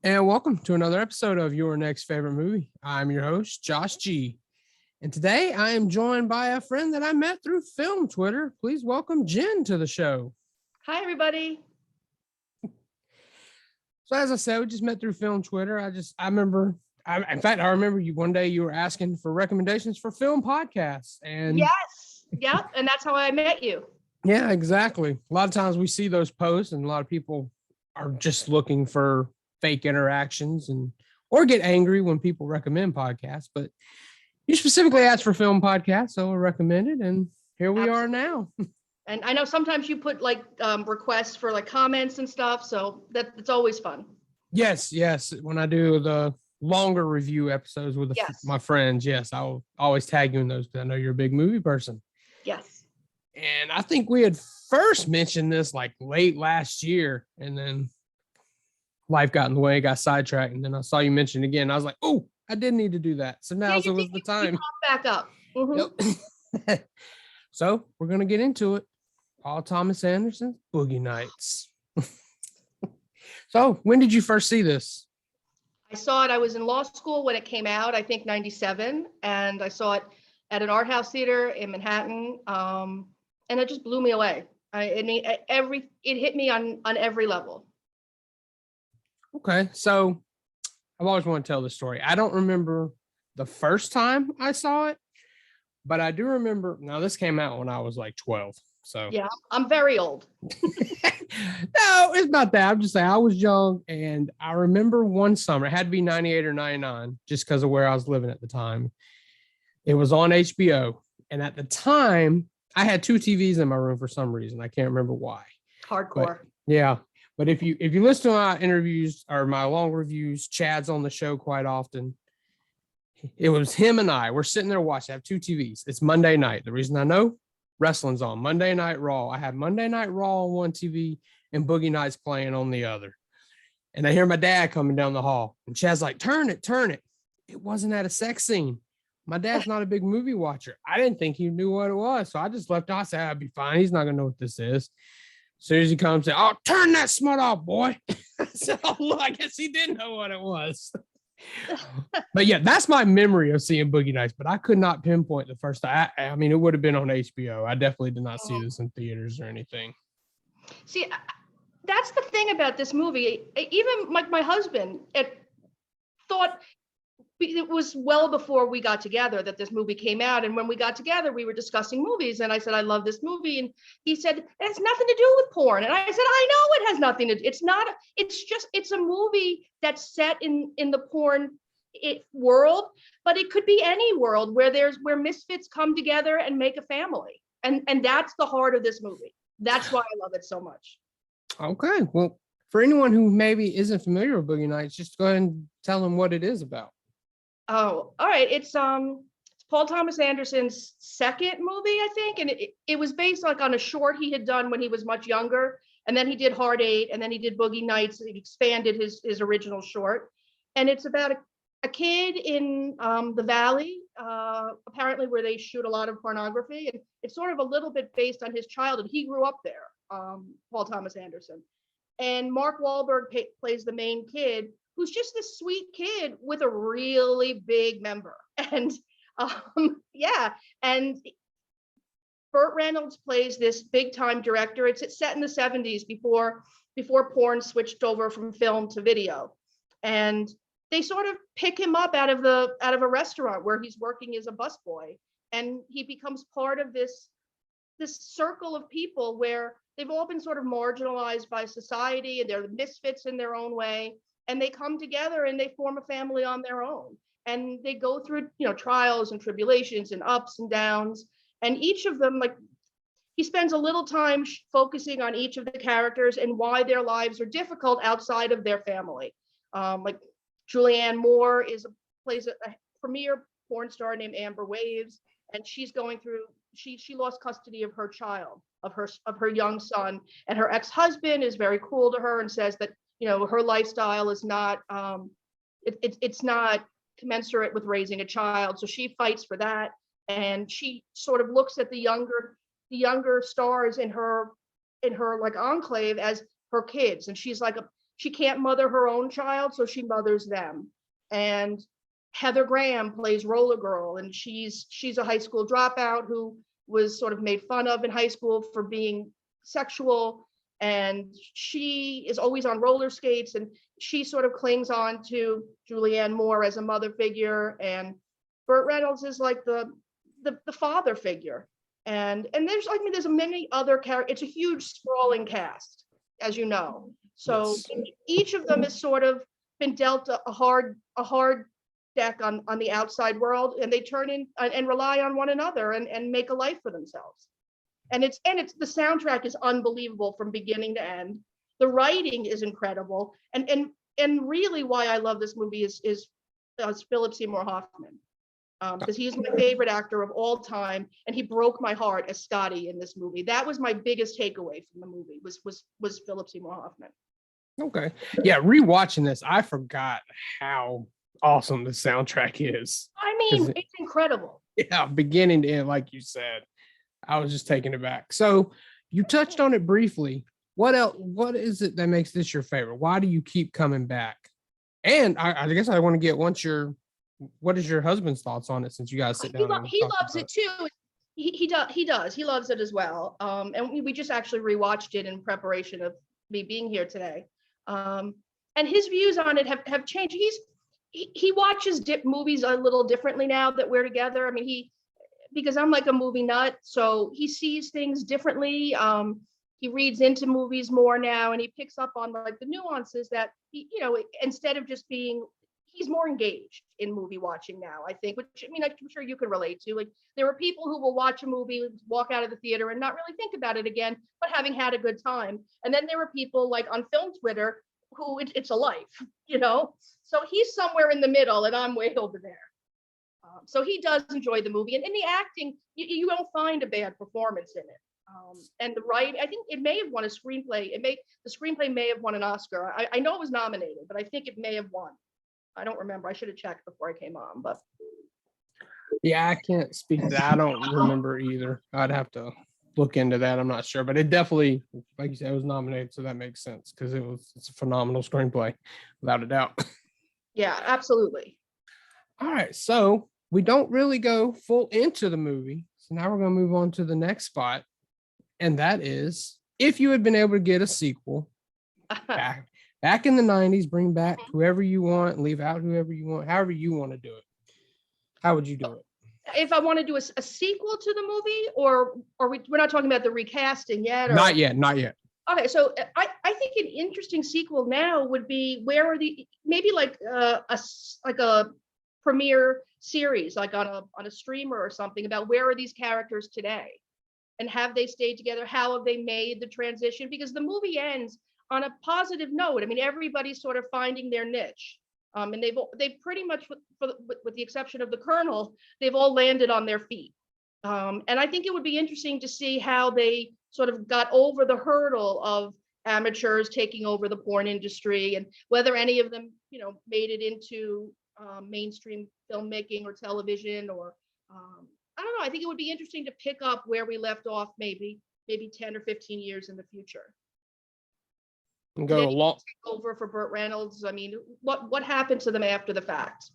And welcome to another episode of Your Next Favorite Movie. I'm your host, Josh G. And today I am joined by a friend that I met through film Twitter. Please welcome Jen to the show. Hi, everybody. So as I said, we just met through film Twitter. I remember you one day you were asking for recommendations for film podcasts. And yes, and that's how I met you. Yeah, exactly. A lot of times we see those posts and a lot of people are just looking for fake interactions or get angry when people recommend podcasts, but you specifically asked for film podcasts, so I recommended, and here we are now. And I know sometimes you put requests for comments and stuff, so it's always fun. Yes. When I do the longer review episodes with my friends, yes, I'll always tag you in those because I know you're a big movie person. Yes. And I think we had first mentioned this late last year, and then life got in the way, got sidetracked, and then I saw you mention it again. I was like, oh, I did need to do that. So now was the time. You pop back up. Mm-hmm. Yep. So we're going to get into it. Paul Thomas Anderson's Boogie Nights. So when did you first see this? I saw it. I was in law school when it came out, I think 97. And I saw it at an art house theater in Manhattan. And it just blew me away. It hit me on every level. Okay. So I've always wanted to tell this story. I don't remember the first time I saw it, but I do remember. Now this came out when I was 12. So yeah, I'm very old. No, it's not that. I'm just saying I was young, and I remember one summer. It had to be 98 or 99, just because of where I was living at the time. It was on HBO, and at the time, I had two TVs in my room for some reason. I can't remember why. Hardcore. But if you listen to my interviews or my long reviews, Chad's on the show quite often. It was him and I. We're sitting there watching. I have two TVs. It's Monday night. The reason I know, wrestling's on. Monday Night Raw. I had Monday Night Raw on one TV and Boogie Nights playing on the other. And I hear my dad coming down the hall. And Chad's like, turn it. It wasn't at a sex scene. My dad's not a big movie watcher. I didn't think he knew what it was. So I just left out. I said, I'll be fine. He's not going to know what this is. As soon as he comes in, oh, turn that smut off, boy. So look, I guess he didn't know what it was. But yeah, that's my memory of seeing Boogie Nights, but I could not pinpoint the first time. I mean, it would have been on HBO. I definitely did not see this in theaters or anything. See, that's the thing about this movie. Even my husband thought it was well before we got together that this movie came out. And when we got together, we were discussing movies. And I said, I love this movie. And he said, it has nothing to do with porn. And I said, I know it has nothing to do. It's a movie that's set in the porn world, but it could be any world where misfits come together and make a family. And that's the heart of this movie. That's why I love it so much. Okay. Well, for anyone who maybe isn't familiar with Boogie Nights, just go ahead and tell them what it is about. Oh, all right. It's Paul Thomas Anderson's second movie, I think, and it was based on a short he had done when he was much younger, and then he did Hard Eight, and then he did Boogie Nights. He expanded his original short, and it's about a kid in the Valley, apparently where they shoot a lot of pornography, and it's sort of a little bit based on his childhood. He grew up there, Paul Thomas Anderson, and Mark Wahlberg plays the main kid, who's just this sweet kid with a really big member. And and Burt Reynolds plays this big time director. It's set in the 70s before porn switched over from film to video. And they sort of pick him up out of a restaurant where he's working as a busboy. And he becomes part of this circle of people where they've all been sort of marginalized by society, and they're misfits in their own way. And they come together and they form a family on their own. And they go through, trials and tribulations and ups and downs. And each of them, he spends a little time focusing on each of the characters and why their lives are difficult outside of their family. Julianne Moore plays a premier porn star named Amber Waves, and she's going through. She lost custody of her child, of her young son, and her ex-husband is very cruel to her and says that her lifestyle is not it's not commensurate with raising a child. So she fights for that, and she sort of looks at the younger stars in her enclave as her kids, and she's she can't mother her own child, so she mothers them. And Heather Graham plays Roller Girl, and she's a high school dropout who was sort of made fun of in high school for being sexual, and she is always on roller skates, and she sort of clings on to Julianne Moore as a mother figure, and Burt Reynolds is like the father figure. And there's, I mean, there's many other characters. It's a huge sprawling cast, as you know. So Yes. each of them has sort of been dealt a hard deck on the outside world, and they turn in and rely on one another and make a life for themselves. And it's the soundtrack is unbelievable from beginning to end. The writing is incredible, and really why I love this movie is Philip Seymour Hoffman, because he's my favorite actor of all time, and he broke my heart as Scotty in this movie. That was my biggest takeaway from the movie was Philip Seymour Hoffman. Okay. Yeah, rewatching this, I forgot how awesome the soundtrack is. I mean, it's incredible. Yeah, beginning to end, like you said. I was just taken aback. So you touched on it briefly. What else? What is it that makes this your favorite? Why do you keep coming back? And I guess I want to get what is your husband's thoughts on it, since you guys sit down? He loves it too. He does. He loves it as well. And we just actually rewatched it in preparation of me being here today. And his views on it have changed. He watches movies a little differently now that we're together. I mean, because I'm like a movie nut, so he sees things differently. He reads into movies more now, and he picks up on like the nuances that instead of just being, he's more engaged in movie watching now, I think, which I mean, I'm sure you can relate to. Like, there are people who will watch a movie, walk out of the theater and not really think about it again, but having had a good time. And then there are people like on film Twitter who it's a life, So he's somewhere in the middle, and I'm way over there. So he does enjoy the movie, and in the acting, you won't find a bad performance in it. And the writing, I think it may have won a screenplay. The screenplay may have won an Oscar. I know it was nominated, but I think it may have won. I don't remember. I should have checked before I came on, but Yeah, I can't speak to that. I don't remember either. I'd have to look into that. I'm not sure, but it definitely, like you said, it was nominated, so that makes sense because it's a phenomenal screenplay, without a doubt. Yeah, absolutely. All right, so we don't really go full into the movie, so now we're going to move on to the next spot, and that is if you had been able to get a sequel back in the 90s, bring back whoever you want, leave out whoever you want, however you want to do it. How would you do it? If I want to do a sequel to the movie, or we're not talking about the recasting yet? Or? Not yet. Okay, so I think an interesting sequel now would be maybe like a premiere series, like on a streamer or something, about where are these characters today, and have they stayed together? How have they made the transition? Because the movie ends on a positive note. I mean, everybody's sort of finding their niche, and they've pretty much, with the exception of the Colonel, they've all landed on their feet. And I think it would be interesting to see how they sort of got over the hurdle of amateurs taking over the porn industry, and whether any of them, made it into mainstream filmmaking or television, or I don't know. I think it would be interesting to pick up where we left off, maybe 10 or 15 years in the future. And go along over for Burt Reynolds. I mean, what happened to them after the fact?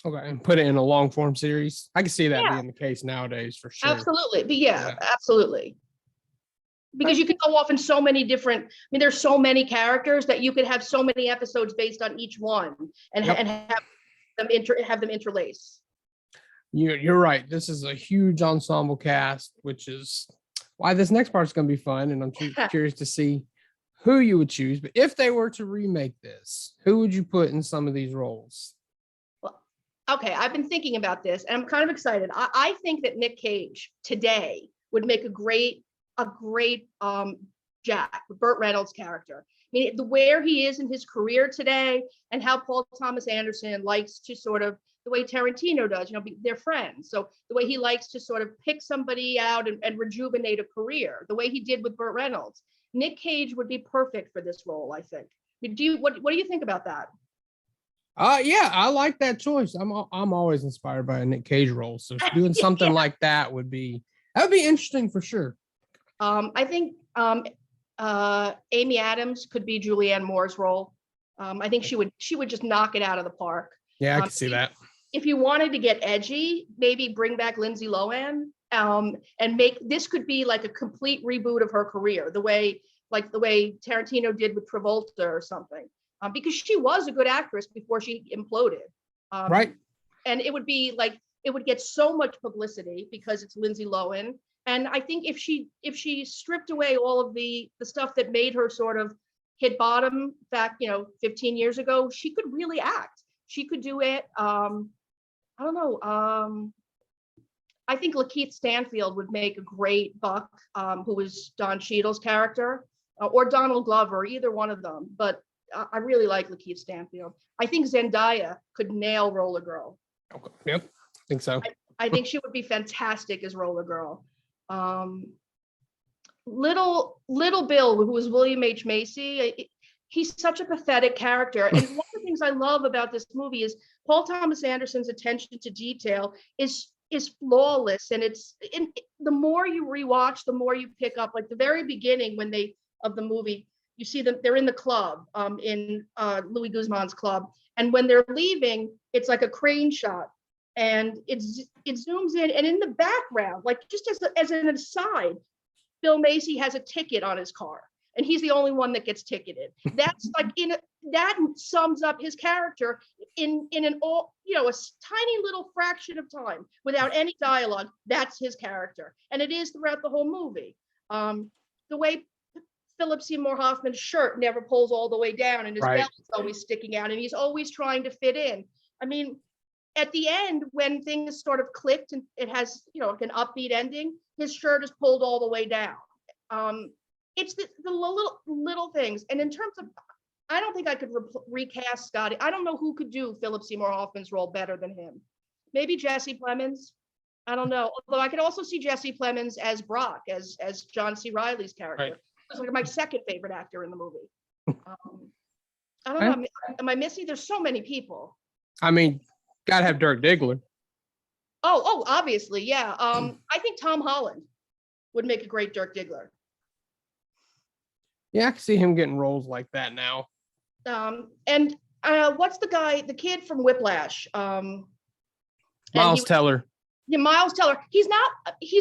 Okay, and put it in a long form series. I can see that being the case nowadays for sure. Absolutely, but absolutely. Because you can go off in so many different. I mean, there's so many characters that you could have so many episodes based on each one, and have them interlace. You're right. This is a huge ensemble cast, which is why this next part is going to be fun, and I'm curious to see who you would choose. But if they were to remake this, who would you put in some of these roles? Well, okay, I've been thinking about this, and I'm kind of excited. I think that Nick Cage today would make a great Jack, Burt Reynolds character. I mean, where he is in his career today, and how Paul Thomas Anderson likes to sort of, the way Tarantino does, they're friends. So the way he likes to sort of pick somebody out and rejuvenate a career, the way he did with Burt Reynolds. Nick Cage would be perfect for this role, I think. What do you think about that? Yeah, I like that choice. I'm always inspired by a Nick Cage role. So doing something like that would be interesting for sure. I think Amy Adams could be Julianne Moore's role. I think she would just knock it out of the park. Yeah, I can see that. If you wanted to get edgy, maybe bring back Lindsay Lohan, and make this could be like a complete reboot of her career, the way Tarantino did with Travolta or something, because she was a good actress before she imploded. Right. And it would be like, it would get so much publicity because it's Lindsay Lohan. And I think if she stripped away all of the stuff that made her sort of hit bottom back, 15 years ago, she could really act. She could do it. I don't know. I think Lakeith Stanfield would make a great Buck, who was Don Cheadle's character, or Donald Glover, either one of them. But I really like Lakeith Stanfield. I think Zendaya could nail Roller Girl. Okay. Yep, I think so. I think she would be fantastic as Roller Girl. Little Bill, who was William H. Macy, he's such a pathetic character. And one of the things I love about this movie is Paul Thomas Anderson's attention to detail is flawless. And the more you rewatch, the more you pick up. Like the very beginning of the movie, you see them, they're in the club, in Louis Guzman's club. And when they're leaving, it's like a crane shot. And it zooms in, and in the background, like just as an aside, Bill Macy has a ticket on his car, and he's the only one that gets ticketed. That's like that sums up his character in an all, a tiny little fraction of time without any dialogue. That's his character, and it is throughout the whole movie. The way Philip Seymour Hoffman's shirt never pulls all the way down, and his Right. belly's always sticking out, and he's always trying to fit in. I mean, at the end, when things sort of clicked and it has, like an upbeat ending, his shirt is pulled all the way down. It's the little things. And in terms of, I don't think I could recast Scotty. I don't know who could do Philip Seymour Hoffman's role better than him. Maybe Jesse Plemons. I don't know. Although I could also see Jesse Plemons as Brock, as John C. Reilly's character. Right. He's like my second favorite actor in the movie. I don't know. Am I missing? There's so many people. I mean, gotta have Dirk Diggler. Oh, obviously, yeah. I think Tom Holland would make a great Dirk Diggler. Yeah, I can see him getting roles like that now. And what's the kid from Whiplash? Miles Teller. Yeah, Miles Teller. He's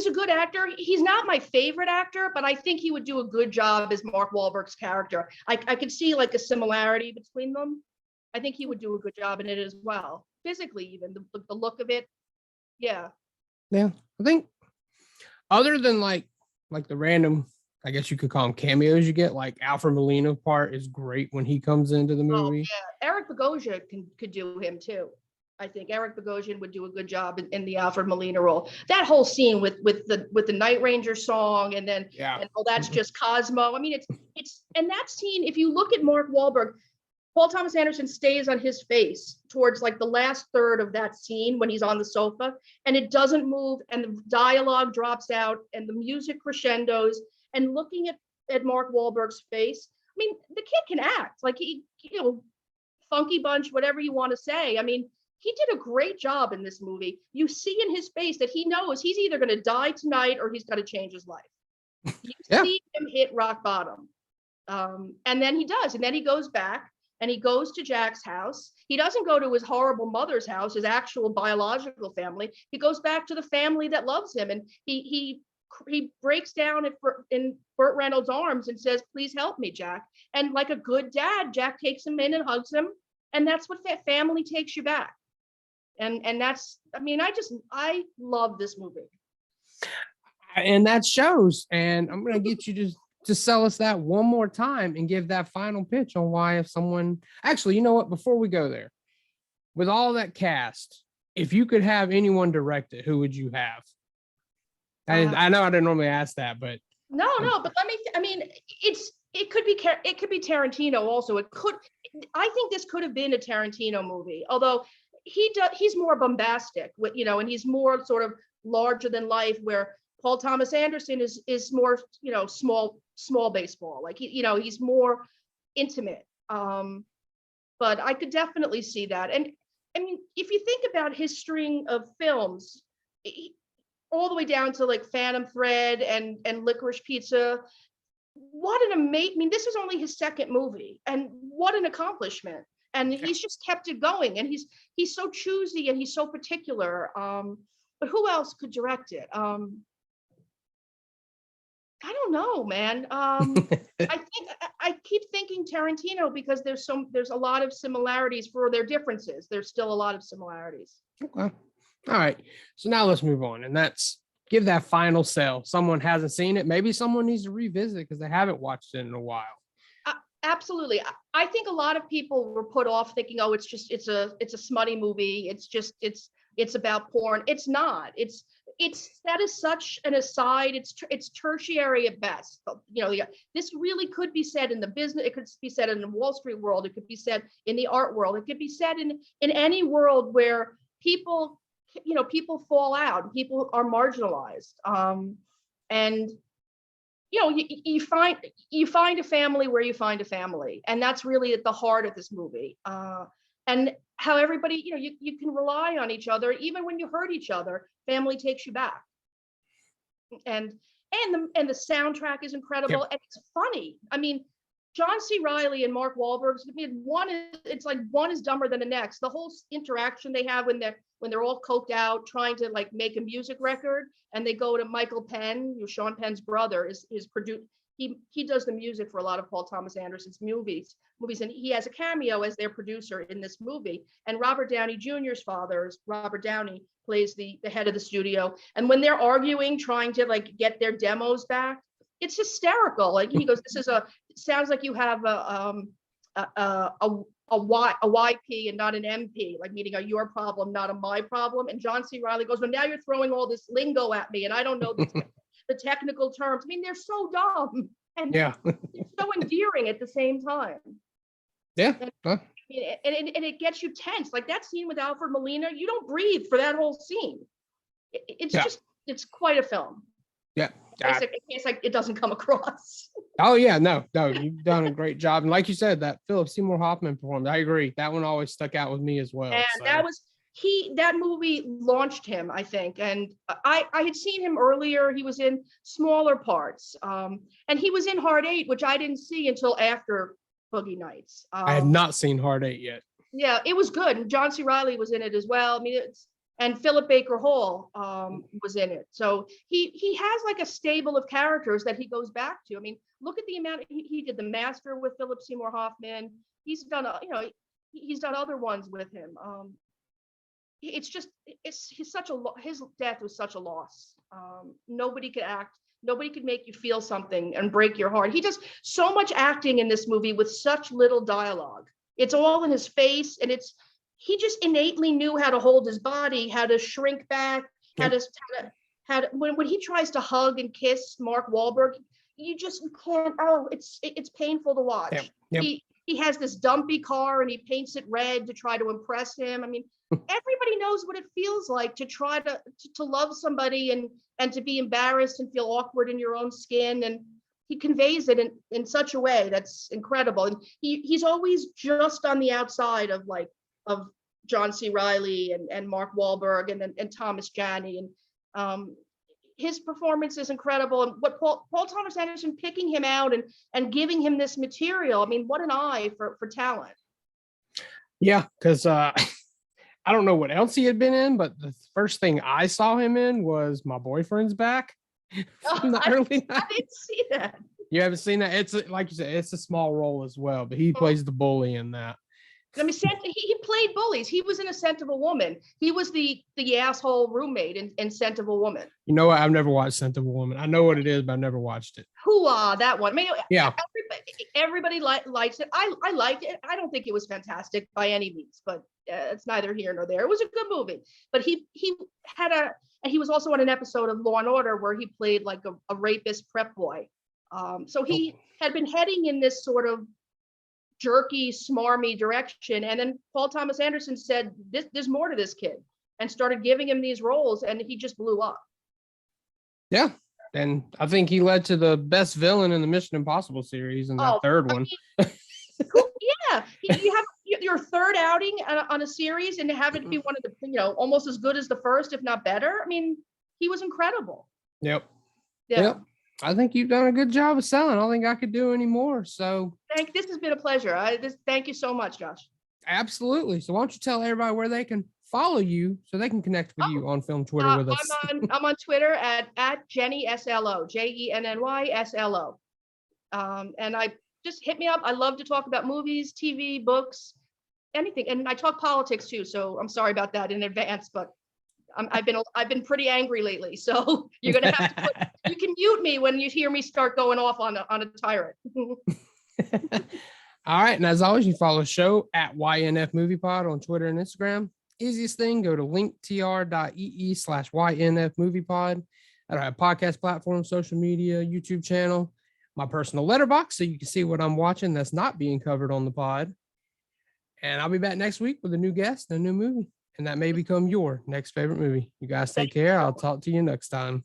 a good actor. He's not my favorite actor, but I think he would do a good job as Mark Wahlberg's character. I could see like a similarity between them. I think he would do a good job in it as well. Physically, even the look of it. Yeah. Yeah, I think other than like the random, I guess you could call them cameos you get, like Alfred Molina part is great when he comes into the movie. Oh, yeah. Eric Bogosian could do him too. I think Eric Bogosian would do a good job in the Alfred Molina role. That whole scene with the Night Ranger song, and then that's just Cosmo. I mean, it's and that scene. If you look at Mark Wahlberg, Paul Thomas Anderson stays on his face towards like the last third of that scene when he's on the sofa, and it doesn't move, and the dialogue drops out, and the music crescendos. And looking at Mark Wahlberg's face, I mean, the kid can act. Like he, Funky Bunch, whatever you want to say. I mean, he did a great job in this movie. You see in his face that he knows he's either going to die tonight or he's got to change his life. You see him hit rock bottom. And then he does. And then he goes back and he goes to Jack's house. He doesn't go to his horrible mother's house, his actual biological family. He goes back to the family that loves him. And he breaks down in Burt Reynolds' arms and says, "Please help me, Jack." And like a good dad, Jack takes him in and hugs him. And that's what that family takes you back. And that's, I mean, I love this movie. And that shows. And I'm going to get you to sell us that one more time and give that final pitch on why if someone, actually, you know what, before we go there, with all that cast, if you could have anyone direct it, who would you have? I know I didn't normally ask that, but no, but it could be Tarantino also. I think this could have been a Tarantino movie, although he's more bombastic, and he's more sort of larger than life, where Paul Thomas Anderson is more, small baseball, like he's more intimate. But I could definitely see that. And I mean, if you think about his string of films, all the way down to like Phantom Thread and Licorice Pizza, what an amazing, I mean, this is only his second movie, and what an accomplishment. And he's just kept it going. And he's so choosy and he's so particular. But who else could direct it? I don't know, man. I keep thinking Tarantino because there's a lot of similarities for their differences. There's still a lot of similarities. Okay. All right. So now let's move on. And that's give that final sell. Someone hasn't seen it. Maybe someone needs to revisit because they haven't watched it in a while. Absolutely. I think a lot of people were put off thinking, oh, it's a smutty movie. It's about porn. It's not. That is such an aside. It's tertiary at best. You know, this really could be said in the business. It could be said in the Wall Street world. It could be said in the art world. It could be said in any world where people fall out. People are marginalized. And you find a family where you find a family, and that's really at the heart of this movie. And how everybody, you can rely on each other, even when you hurt each other. Family takes you back, and the soundtrack is incredible, and it's funny. I mean, John C. Reilly and Mark Wahlberg's. I mean, it's like one is dumber than the next. The whole interaction they have when they're all coked out trying to like make a music record, and they go to Michael Penn, Sean Penn's brother, is produced. He does the music for a lot of Paul Thomas Anderson's movies, and he has a cameo as their producer in this movie. And Robert Downey Jr.'s father, Robert Downey, plays the head of the studio. And when they're arguing, trying to like get their demos back, it's hysterical. Like he goes, it sounds like you have a YP and not an MP, like meaning a your problem, not a my problem. And John C. Reilly goes, well, now you're throwing all this lingo at me and I don't know the technical terms. I mean, they're so dumb and they're so endearing at the same time. Yeah. And it gets you tense. Like that scene with Alfred Molina, you don't breathe for that whole scene. It's quite a film. Yeah. In case it doesn't come across. Oh yeah, no, you've done a great job. And like you said, that Philip Seymour Hoffman performed, I agree. That one always stuck out with me as well. And that movie launched him, I think. And I had seen him earlier. He was in smaller parts. And he was in Hard Eight, which I didn't see until after Boogie Nights. I have not seen Hard Eight yet. Yeah, it was good. And John C. Reilly was in it as well. I mean, and Philip Baker Hall was in it. So he has like a stable of characters that he goes back to. I mean, look at the amount he did The Master with Philip Seymour Hoffman. He's done he's done other ones with him. His death was such a loss. Nobody could act. Nobody could make you feel something and break your heart. He does so much acting in this movie with such little dialogue. It's all in his face, and he just innately knew how to hold his body, how to shrink back, when he tries to hug and kiss Mark Wahlberg, you can't. Oh, it's painful to watch. He has this dumpy car and he paints it red to try to impress him. I mean, everybody knows what it feels like to try to love somebody and to be embarrassed and feel awkward in your own skin. And he conveys it in such a way that's incredible. And he's always just on the outside of John C. Reilly and Mark Wahlberg and Thomas Janney. And his performance is incredible. And what Paul Thomas Anderson picking him out and giving him this material. I mean, what an eye for talent. Yeah, because I don't know what else he had been in, but the first thing I saw him in was My Boyfriend's Back. I didn't see that. You haven't seen that? It's like you said, it's a small role as well, but he plays the bully in that. I mean, he played bullies. He was in A Scent of a Woman. He was the asshole roommate in Scent of a Woman. You know what? I've never watched Scent of a Woman. I know what it is, but I've never watched it. Hoo-ah, that one. I mean, yeah. Everybody likes it. I liked it. I don't think it was fantastic by any means, but it's neither here nor there. It was a good movie. But he was also on an episode of Law and Order where he played like a rapist prep boy. So he had been heading in this sort of jerky, smarmy direction. And then Paul Thomas Anderson said, there's more to this kid, and started giving him these roles, and he just blew up. Yeah. And I think he led to the best villain in the Mission Impossible series in that third one. Yeah. You have your third outing on a series and have it be one of the, almost as good as the first, if not better. I mean, he was incredible. Yep. Yeah. Yep. I think you've done a good job of selling. I don't think I could do any more. So This has been a pleasure. Thank you so much, Josh. absolutely. So why don't you tell everybody where they can follow you so they can connect with you on Film Twitter with us? I'm on Twitter at Jenny SLO, JENNY SLO. And I just hit me up. I love to talk about movies, TV, books, anything. And I talk politics too. So I'm sorry about that in advance, but I've been pretty angry lately. So you're gonna have to you can mute me when you hear me start going off on a tyrant. All right. And as always, you follow the show at ynfmoviepod on Twitter and Instagram. Easiest thing, go to linktr.ee/ynfmoviepod. That'll have podcast platform, social media, YouTube channel, my personal letterbox, so you can see what I'm watching that's not being covered on the pod. And I'll be back next week with a new guest and a new movie. And that may become your next favorite movie. You guys take care. I'll talk to you next time.